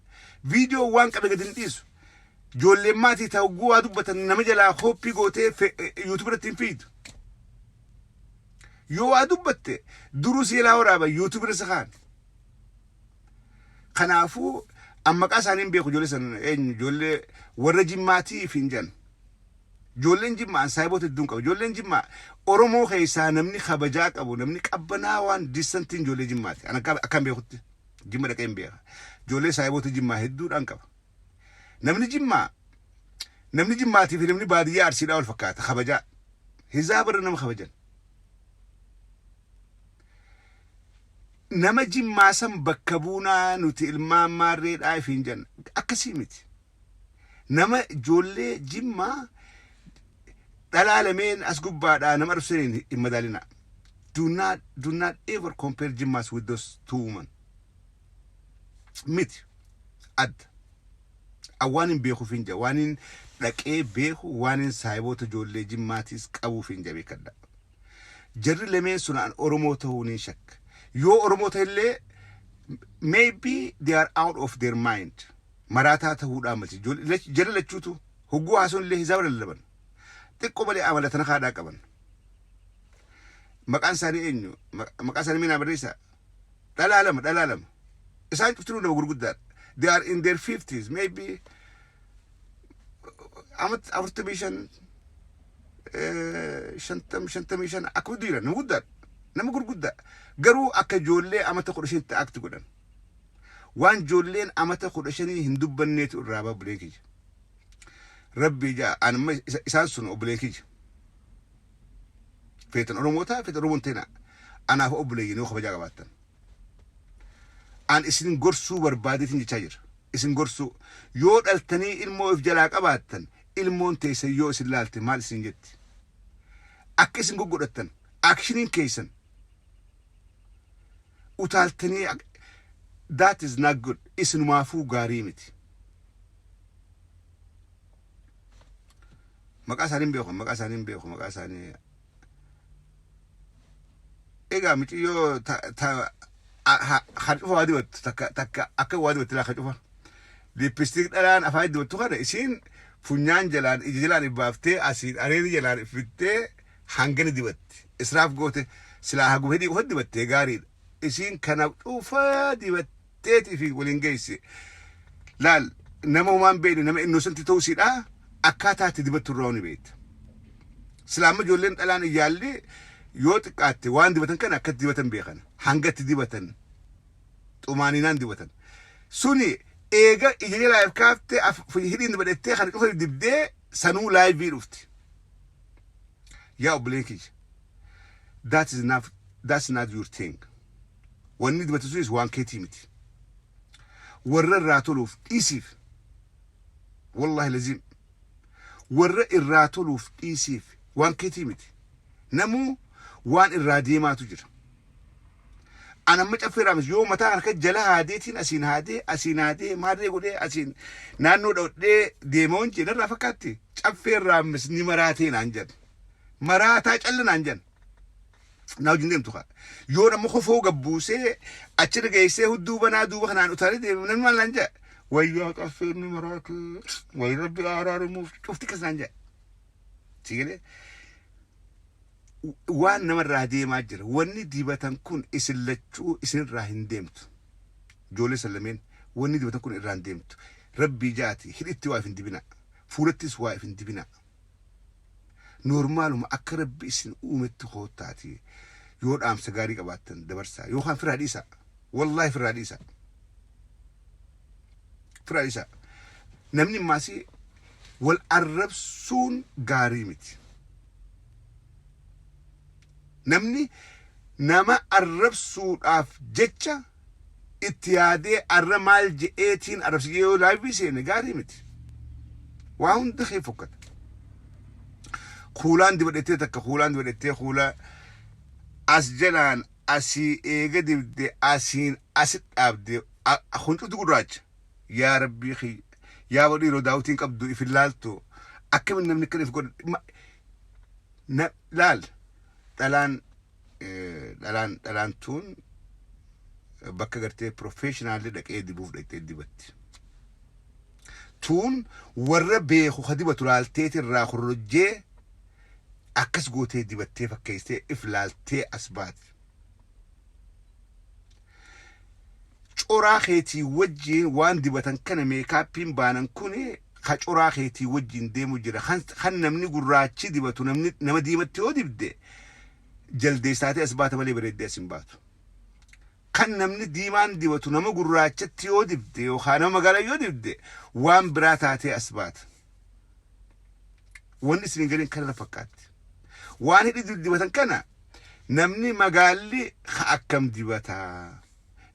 فيديو وان كده قدن ديسو جولي ماتي تاوغو أدوبتا نمجلا خوبي غوتي في يوتيوبر تنفيد يو أدوبتا دروس يلاورا با يوتيوبر سخان خنافو أما قاسانين بيخو جولي سن جولي ورجي ماتي فينجان جولين جمع سايبوت الدنك جولين جمع أورمو خيسا نمني خبجاك أبو نمني كبنا وان ديسنتين جولي جمعتي أنا أكام بيخوت جمع دكاين بيخ جولي سايبوت جمع هدور أنكب نمني جمعتي في نمني بادية أرسل أول فكات خبجاك هزابر نم خبجان نما جمع سم بكبونا نوتي المام ماريد آي فينجان أكسيمتي نما جولي جمع العالمين أسقب بعد أنا ما أرسلين إمدالنا do not ever compare Jimmas with those two women ميت أد أوانين بيخو فينجا وانين لك إيه بيخو وانين سايبوت جولي جماتيس كابو فينجا بيكدا جري لمن سنان أورموته ونشك يو أورموته اللي maybe they are out of their mind مراتا تهود عملتي جري لتشوتو هجوا حسون اللي هزار اللبن تقبلي عملتنا خادا كمان مكان ساري إنه مكان ساري مين أبريسا لا العالم إسان تفترون ده بقول قدر they are in their 50s maybe عملت أفرتبيشن شنتميشن أكوديرا نقدر نقول قدر قرو أكجولي عملت خرشين تأكت قدر وان جولين عملت خرشيني هندوب بنيت الرابع بليكي ربي جاء أنا ما إسانسون أبليكي فيتن أروموتنا أنا هو أبليكي نوخ بجاء باتن أن إسن قرصو بربادي تنجي تاجر إسن قرصو يود التني إلمو إفجالاك أباتن إلمون تيسا يو إسلالتي مال إسن جت أك إسن قرأتن أكشنين كيسن وتالتني that is not good إسن مافو غاريمتي مقاسانين بيخو إيجا متي يو تا خرجوا وادي تك أكو وادي تلا خرجوا لبستيك الآن أفايد وتوخر إسين فنيان جلان إبافتة أسير أريد جلان فتة هنگن ديبت إسراف قوته سلاح قوهدي وهد ديبت غاريد إسين كنا أوفا ديبت تيتي في ولينجيسي لال نمو مان بيني نما إنه سنتي توصيل أكاتا تديبت الروني بيت سلام جولين الآن يالي يوت كات وان ديبتن كان أكت ديبتن بيخن هنگت ديبتن تومانينان ديبتن سوني إيجا إيجي لايف كافته في هيرين بدأت خلي كفر دبدة سنو لايف بيروفتي يا أبليكي that's not your thing. Wanni dibatu sunis waan keetii miti. Warra irraa toluuf dhiisiif. Wallahi lazim. Warra irraa toluuf dhiisiif waan keetii miti. Namuu waan irraa deemaatu jira. Ana macaffeeraamis yoo mataa harka jala haadeetiin asiin haadee maarree godhee asiin naannoo dhawdhee deemoon jedharraa fakkaatti caffeerraamis ni maraateen aan jedhan. Maraataa callanaan jedhan. Naa wajjin deemtu kaa. Yoo nama kofoo gabbuusee achirra geessee hudduu banaa duuba kanaan utaalee deemu namni maal naan jedha. Wayyaa caffeerni maraatee wayi rabbi araaramuuf cufti kasnaan jedha. Sigalee. Waan namarraa deemaa jira. Wanni dibatan kun isin lachuu isinirraa hin deemtu. Ijoollee sallameen wanni dibatan kun irraa hin deemtu. Rabbii jaati hidhitti waa hin dibina. Fuulattis waa hin dibina. Normaaluma akka rabbi isin uumetti hootaati. Yoo dhaamsa gaarii qabaattan dabarsaa. Yookaan firaa dhiisa. Wallahi firaa dhiisa. Firaa dhiisa. Namni maasii wal arrabsuun gaarii miti. Namni nama arrabsuudhaaf jecha itti yaadee arra maal je'eetiin arrabsiyee yoo laayivii seene gaarii miti. Waa hunda kee fokkata. Kuulaan dibadhettee takka kuulaan dibadhettee kuula as jalaan asii eega dibde asiin asit dhaabde huncuftu gurraacha. Yaa rabbii kiyya. Yaa badhu yeroo daawwitiin qabdu ifin laaltu akkamin namni kan if godha. Laal. Dhalaan tun bakka gartee professionaalli dhaqee dibuuf dhaqee dibatti. Tun warra beeku ka dibatu laalteeti irraa korrojjee akkas gootee dibattee fakkeessitee if laaltee as baati. Coraa keetii wajjin waan dibatan kana meekaappiin baanan kuni ka coraa keetii wajjin deemu jira. Kan namni gurraachi dibatu nama diimatti yoo dibde jaldeessaatee as baata malee bareeddee as hin baatu. Kan namni diimaan dibatu nama gurraachatti yoo dibde yookaan nama magaalaa yoo dibde waan biraa taatee as baata. Wanni isin galiin kana fakkaatti. Waan hidhi dibatan kana namni magaalli ka akkam dibataa.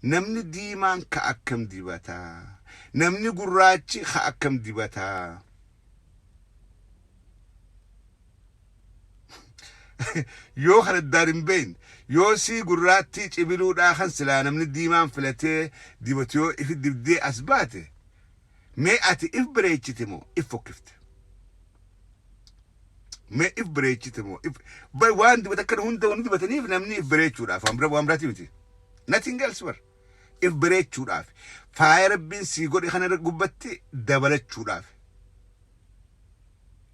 Namni diimaan ka akkam dibataa. Namni gurraachi ka akkam dibataa. Yoo kana daarin bayn yoo si gurraatti cibiluudhaa kan silaa namni diimaan filatee dibatu yoo ifi dibdee as baate mee ati if bareechite moo if fokkifte. Mee if bareechite moo if waan dibata kana hunda wanni dibataniif namni if bareechuudhaaf waan biraati miti. Nothing else war. If bareechuudhaaf faaya rabbiin sii godhe kana gubbatti dabalachuudhaaf.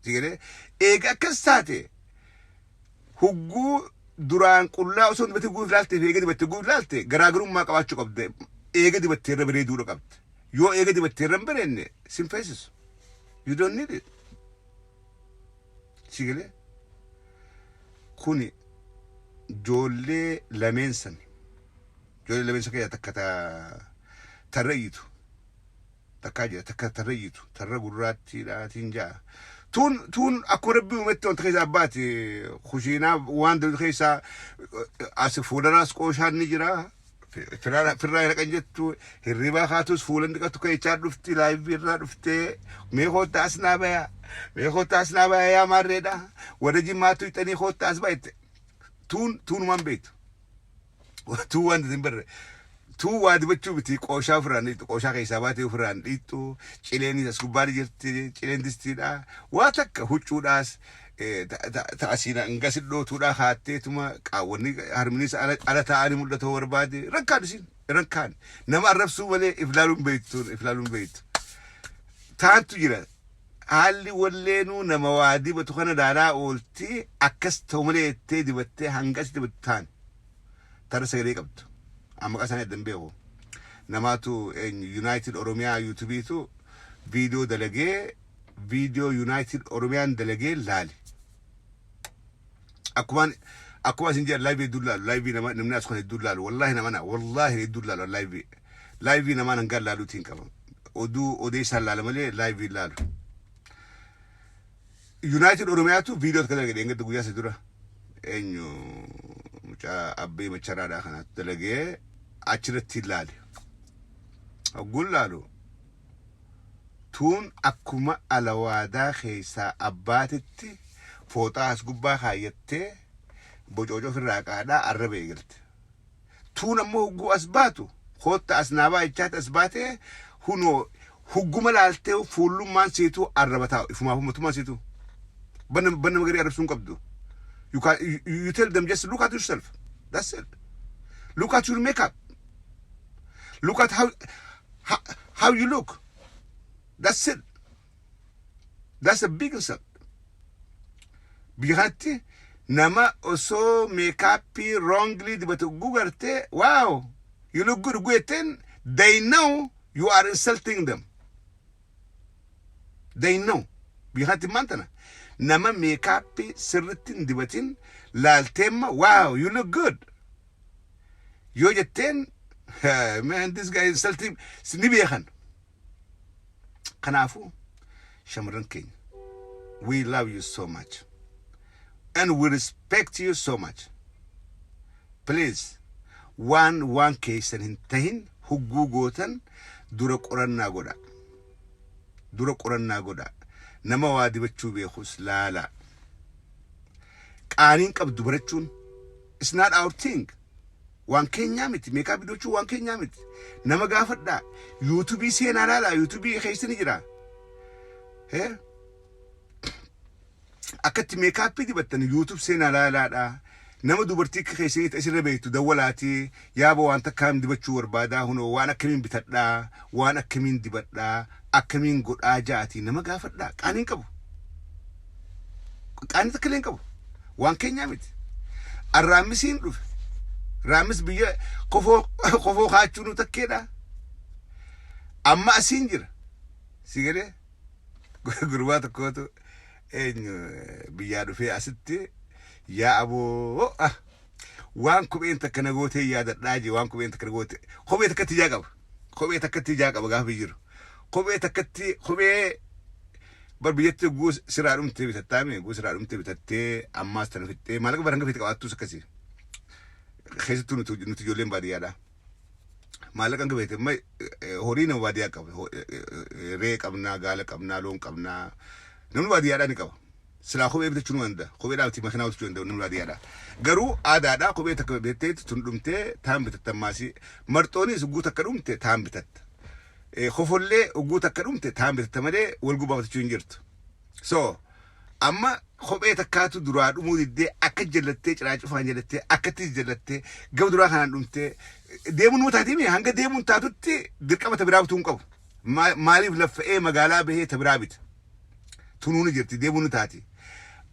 Sigalee eega akkas taate hugguu duraan qullaa osoo dibate guuf laalte eega dibatte guuf laalte garaagarummaa qabaachuu qabde. Eega dibatte irra bareeduudha qabde. Yoo eega dibatte irra hin bareenne sin feesisu. You don't need it. Sigalee kuni ijoollee lameen san. Ijoollee lameen san keessa takka tarreeyyitu. Takkaa jira takka tarreeyyitu. Tarra gurraattiidhaatiin ja'a. Tun akkuma rabbii uumetti wanta keessa abbaati kushiinaa waan dabdu keessa as fuulduraas qooshaan ni jira. Firraa dhaqan jettu hirribaa kaatus fuulan dhiqatu keechaa dhufti laayivii irraa dhuftee mee koottaa as naa bayaa. Mee koottaa as naa bayaa yaa maarreedha. Warra jimmaatu hixanii koottaa as baay'ette. Tuunumaan beektu. Tuun waan hin barre. Tuun waa dibachuu biti qooshaa ofirraan dhiitu qooshaa keessaa baatee ofirraan dhiitu cileenis as gubbaa jirti cileen distiidha. Waa takka huccuudhaas ta'asiina ngasidhootuudhaa haatteetuma qaawwanni harminis ala ta'anii mul'atoo barbaade rakkaan isin rakkaan nama arrabsuu malee iflaaluun beektu. Taantu jira haalli walleenuu nama waa dibatu kana daaraa ooltii akkas ta'u malee ettee dibattee hangas dibatu taan tarra sagalee qabdu. Amma qasan eddan beeku. Namaatu United Oromiyaa YouTubeetu video dalagee video United Oromiyaan dalagee laali. Akkuma isin jedhan live hedduu laalu live namni as kun hedduu laalu wallahi hedduu laalu live namaan hangaan laaluutiin qaba. Odeessaan laala malee live laalu. United Oromiyaatu video kana dalagee engedda guyyaa isa dura mucaa abbee macharaadhaa kanatti dalagee achirratti ilaale. Ogguun laalu tuun akkuma alawaadaa keessaa abbaatitti fooxaa as gubbaa kaayyattee bocoocoo ofirraa qaadhaa arraba eegalte. Tuun ammoo hogguu as baatu kootta as naabaa ichaatti as baatee hunoo hugguma laaltee fuullummaan siituu arraba taa'u ifumaaf mootummaan siituu. Banna magarii arrabsuun qabdu. You tell them just look at yourself. That's it. Look at your makeup. Look at how you look. That's it. That's a big insult. Bihatti nama oso makeup wrongly dibatu gugarte. Wow, you look good. Gueten. They know you are insulting them. They know. Bihatti mantana. Nama makeup sirritin dibatin laltema. Wow, you look good. Yo jetten. Man, this guy is insulting. Sinibiyahan. Kanafu, Shamran King, we love you so much. And we respect you so much. Please, one case and hintahin, huggu gotan, dura Quran nagoda. Dura Quran nagoda. Nama wadi bachu bekhus lala. Qanin qabdu barachun. It's not our thing. One Kenya miti, make up do one Kenya miti. Nama gafadda. YouTube sena lala, YouTube khaysini jira. He? Akati make up di battan YouTube sena lala da. Nama dubartii khaysini tasira baytu dawalati yabo anta kam dibachu warbada huno wana kamin bitadda wana kamin dibadda akamin goda jaati nama gafadda qanin qabu. Qanin takalen qabu. One Kenya miti. Arramisin dhufe. Ramis biya kofo khachunu takkeda amma asinjira sigere gurbata koto biya dhufe asitti ya abo wan kubeen takkana goote ya dadaaje wan kubeen takkana goote kobe takkati jaqab gaaf bijiru kobe takkati kobe barbiyette gus siraadum te bitattame gus siraadum te bitatte amma stanafitte malaka baranga fit qabattu sakasi خيزتو نتجولين باديادا مالك أنك بيت ما هورينا باديا كاب ريك أبنا قالك أبنا لون كابنا نمو باديادا نكاب سلاخو بيبت شنو عنده خو بيدا تي مخناو شنو عنده نمو باديادا غرو آدا خو بيتك بيتت تندمته تام بتتماسي مرتوني سقو تكرمته تام بتت خفولي وقو تكرمته تام بتتمالي والقو بتشونجرت so أما خبئة كاتو دراد أمودي أكجلتة راج فانجلتة أكتجلتة جو درا خان دمتة ديمون متعديمي هنگا ديمون تاتوتة دركما تبرابتون كاب مالي بلف مقالة به تبرابت تنوني جرتي ديمون تاتي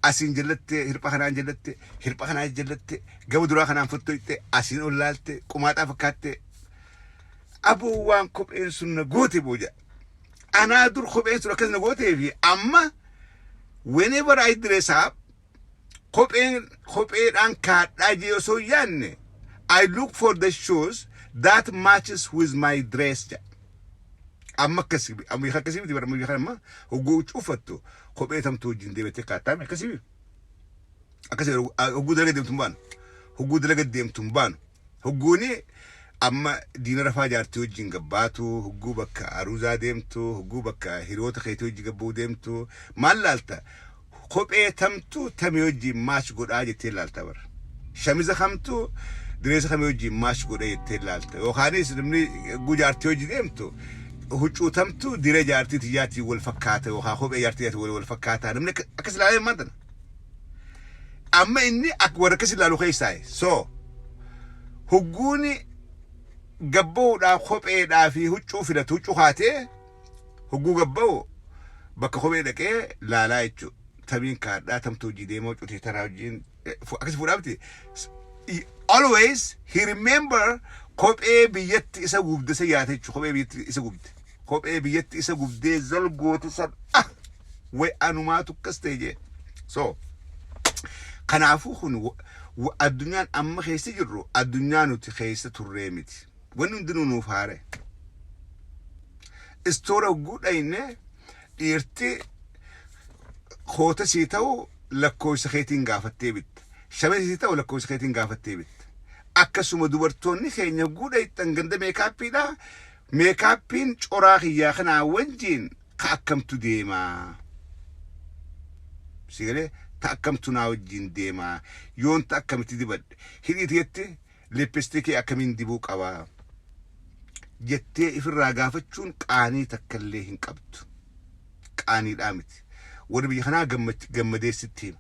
أسين جلتة هربا خان جلتة جو درا خان فتوتة أسين أولالتة كماتا فكاتة أبو وان خبئة سنة غوتي بوجا أنا دور خبئة سنة كذا غوتي في أما whenever I dress up, I look for the shoes that matches with my dress. أما كسبي أما يخكسبي تبرم يخرم هو شوفته خبيتهم توجين دي بتكاتام كسبي أكسر هو دلقة ديم تنبان هو أما دينا رفع جارتو جنگباتو هو بكا أروزا ديمتو هو بكا هيروت خيتو جنگبو ديمتو مالالتا خبيتمتو تميوجي ماش قد آجي تلالتا بر شميزة خمتو دريسة خميوجي ماش قد آجي تلالتا وخانيس نمني قو جارتو جديمتو هجو تمتو ديري جارتي تجاتي والفكاتا وخا خبئ جارتي والفكاتا نمني أكسل عليه مانتنا أما إني أكبر كسل لالو خيساي هجوني قبو دا خبئ دا في هجو في دا هجو خاتي هجو قبو بك خبئ دكي لا يجو تبين كاردا تمتو جديمو جوتي تراجين أكسل فورابتي always he remember خبئ بيت إسا قبد سياتي خبئ بيت إسا قبد خبئ بيت إسا قبد زل قوت سر وأنو ما تكستيجي كنافو خنو الدنيا أما خيسي جرو الدنيا نتي خيسة ترميتي ونندنو نوفاره استورا وجود أينه إرتي خوتا سيتاو لكوي سخيتين قافتي بيت شبه سيتاو لكوي سخيتين قافتي بيت akkasuma dubartoonni keenya guudha ittan ganda meekaappiidha. Meekaappiin coraa kiyyaa kanaa wajjin ka akkamtu deemaa. Sigalee ta akkamtu naa wajjin deemaa. Yoon ta akkamitti dibadhe. Hidhiiti jette lippistikii akkamiin dibuu qabaa. Jettee ifirraa gaafachuun qaanii takkallee hin qabdu. Qaaniidhaa miti. Warri biyya kanaa gammadeessitti hima.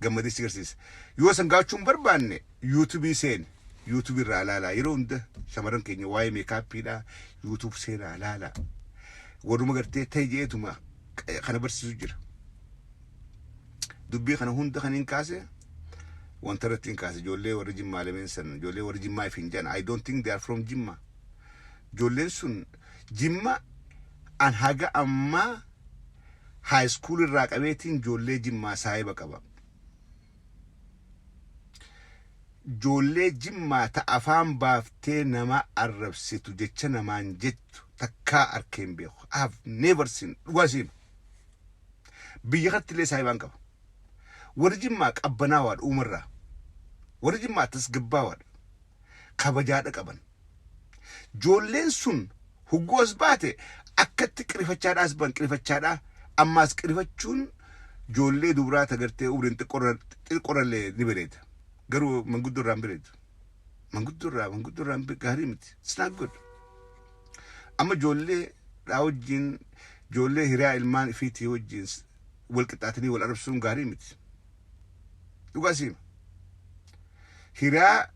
Gammadeessi garsiisa. Yoo san gaachuun barbaanne yuutuubii seeni. YouTube irraa ilaalaa yeroo hunda shamarran keenya waa'ee meekaappiidhaa YouTube seenaa ilaalaa. Warruma gartee ta'e jeetuma kana barsiisu jira. Dubbii kana hunda kan hin kaase wanta irratti hin kaase ijoollee warra Jimmaa lameen san ijoollee warra Jimmaa ifin jedhan I don't think they are from Jimma. Ijoolleen sun Jimma an haga ammaa high school irraa qabeetiin ijoollee Jimmaa saahiba qaba. Ijoollee Jimmaa ta afaan baaftee nama arrabsitu jecha namaan jettu takkaa arkeen beeku. I have never seen dhugaasiin. Biyya kanatti illee saahibaan qaba. Warri Jimmaa qabbanaawaadha uumarraa. Warri Jimmaa tasgabbaawaadha. Kabajaadha qaban. Ijoolleen sun huggoos baate akkatti qirifachaadhaas ban qirifachaadhaa ammaas qirifachuun ijoollee dubaraa tagartee umriin xiqqoorallee ni bareeda. Garuu manguddoo irraan bareedu. Manguddoo irraan gaarii miti. It's not good. Amma ijoollee dhaa wajjin ijoollee hiriyaa ilmaan ifiitii wajjin wal qixxaatanii wal arrabsuun gaarii miti. Dhugaasiima. Hiriyaa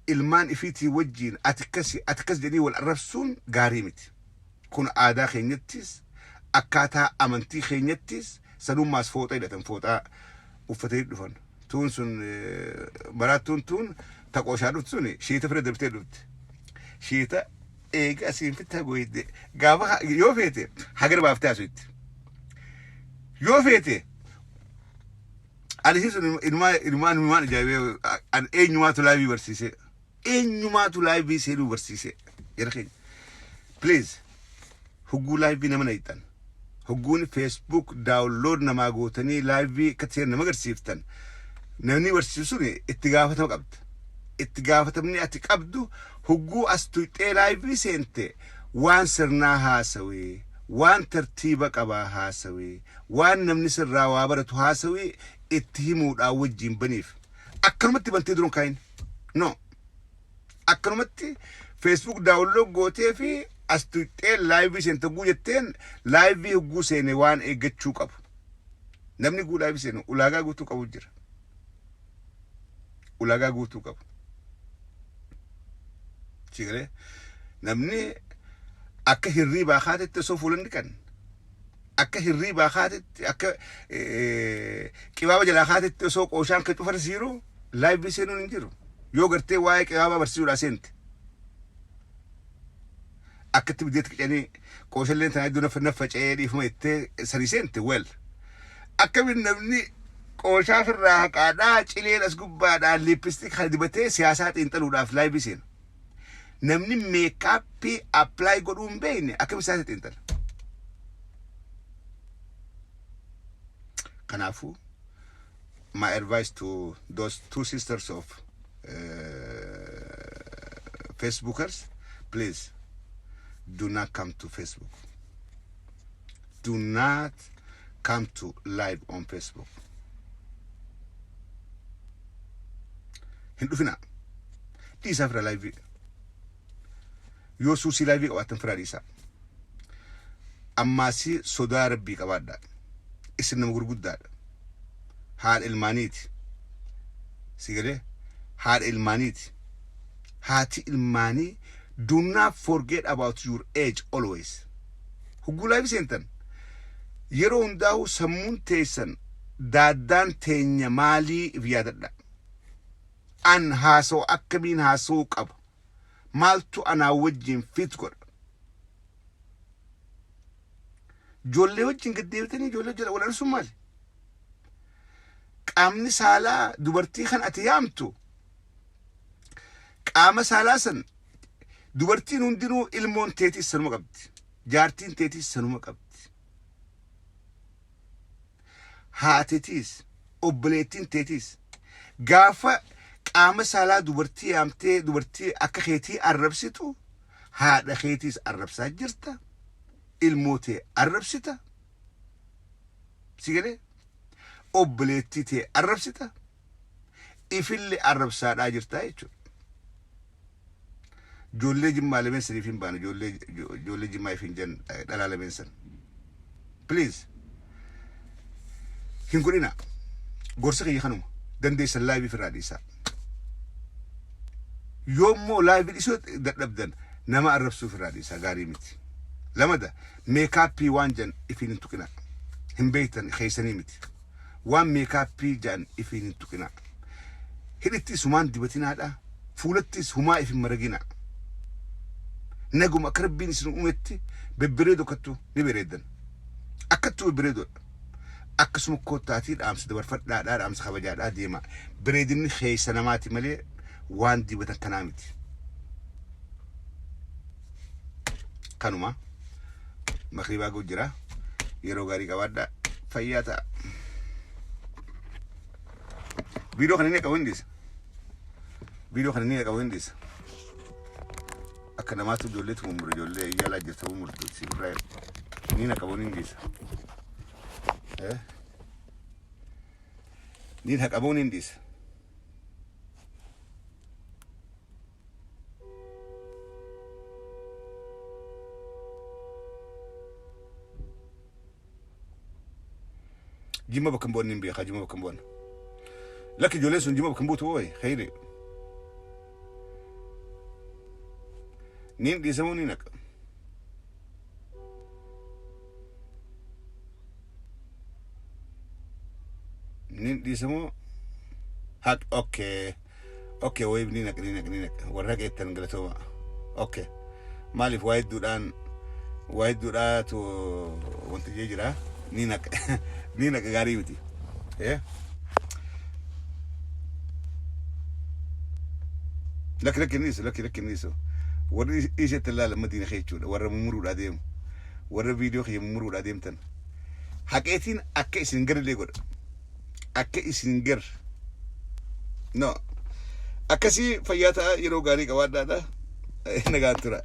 ilmaan ifiitii wajjin ati akkas jedhanii wal arrabsuun gaarii miti. Kun aadaa keenyattis akkaataa amantii keenyattis sanummaas fooxaa hidhatan fooxaa uffatanii dhufan. Tuun sun barattuun tuun taqooshaa dhuftu sun shiita fira darbitee dhufte. Shiita eega asiin fitta gooyidde gaafa yoo feete hagar baaftee asuutti. Yoo feete ani sun ilmaan ijaabee eenyumaatu laayivii barsiisee. Eenyumaatu laayivii seenuu barsiisee. Jara keenya. Please hugguu laayivii nama na hiixan. Hugguun Facebook daawunlood namaa gootanii laayivii akka seen nama agarsiiftan. Namni barsiisuun itti gaafatama qabda. Itti gaafatamni ati qabdu hugguu as tuqxee laayivii seente waan sirnaa haasawee, waan tartiiba qabaa haasawee, waan namni sirraa waa baratu haasawee itti himuudhaan wajjin baniif. Akkanumatti bantee duruun kaayin. No. Akkanumatti Facebook daawunlood gootee fi as tuqxee laayivii seente hugguu jetteen laayivii hugguu seene waan eeggachuu qabu. Namni guu laayivii seenu ulaagaa guutuu qabu jira. Ulaagaa guutuu qabu. Sigalee namni akka hirriibaa kaatetti osoo fuulan dhiqan. Akka hirriibaa kaatetti akka qibaaba jalaa kaatetti osoo qooshaan kan cufarsiiru laayivii seenuun hin jiru. Yoo gartee waa'ee qibaabaa barsiisuudhaa seente. Akkatti biddeetti qicanii qooshalleen tanaa iddoo naffaca'ee dhiifama ittee sanii seente wel. Akkamiin namni qooshaa firraa haqaadhaa cileen as gubbaadhaan lippistik kan dibatee siyaasaa xiinxaluudhaaf laayivii seenu. Namni meekaappii apply godhuun beekne akkamiin siyaasa xiinxala. Kanaafuu my advice to those two sisters of Facebookers, please do not come to Facebook. Do not come to live on Facebook. Hin dhufina. Dhiisaa fira laayivii. Yoo suusii laayivii qabaatan fira dhiisaa. Ammaasii sodaa rabbii qabaadhaa. Isin nama gurguddaadha. Haadha ilmaaniiti. Sigalee haadha ilmaaniiti. Haati ilmaanii do not forget about your age always. Hugguu laayivii seentan. Yeroo hundaa'u sammuun teessan daaddaan teenya maalii if yaadadha. An haasoo akkamiin haasoo qaba. Maaltu anaa wajjin fit godha. Ijoollee wajjin gaddeebitanii ijoollee jala wal arsuun maali? Qaamni saalaa dubartii kan ati yaamtu qaama saalaa san dubartiin hundinuu ilmoon teetiis sanuma qabdi. Jaartiin teetiis sanuma qabdi. Haatetiis obboleettiin teetiis gaafa qaama saalaa dubartii yaamtee dubartii akka keetii arrabsitu haadha keetiis arrabsaa jirta ilmootee arrabsita sigale obboleettii tee arrabsita ifille arrabsaadhaa jirtaa jechuudha. Ijoollee Jimmaa lameen saniif hin baane ijoollee Jimmaa if hin jan dhalaa lameen san please hin godhina gorsa kiyya kanuma dandeessan laayivii firraa dhiisaa yoommoo laayivii dhiisoo dadhabdan nama arrabsuu firraa dhiisaa gaarii miti. Lamada meekaappii waan jan ifiin hin tuqina hin beektan keessanii miti waan meekaappii jan ifiin hin tuqina hidhittis humaan dibatinaadha fuulattis humaa ifin maragina naguma akka rabbiin isin uumetti bebbereedo kattu ni bereeddan akkattu bebbereedoodha akkasuma koottaatii dhaamsa dabarfadhaadhaa dhaamsa kabajaadhaa deema bereedinni keessa namaati malee waan dibatan kanaa miti. Kanuma makribaa ga'u jira yeroo gaarii qabaadhaa fayyaa ta'a. Video kana ni qabu hindis. Video kana ni qabu hindis. Akka namaatu ijoollee tumumuru ijoollee yaalaa jirta tumumurtu si birraa ni qabu hindis. Ni qabu hindis. Jimma bakka boon nin beekaa jimma bakka boon lakki ijoolleen sun jimma bakka buutu wooyi khayri nin dhiisamuu ni naqa nin dhiisamuu haq okay wooyi ni naqa warra qeettan galatooma okay maaliif waa hedduudhaatu wanti jee jira ni naqa gaarii miti lakki niiso warri isheetti laala madiina keechuudha warra mummuruudhaa deemu warra viidiyoo kiyya mummuruudhaa deemtan haqeetiin akka isin garillee godha akka isin gar no akkasii fayyaa ta'a yeroo gaarii qabaadhaadha nagaan tura.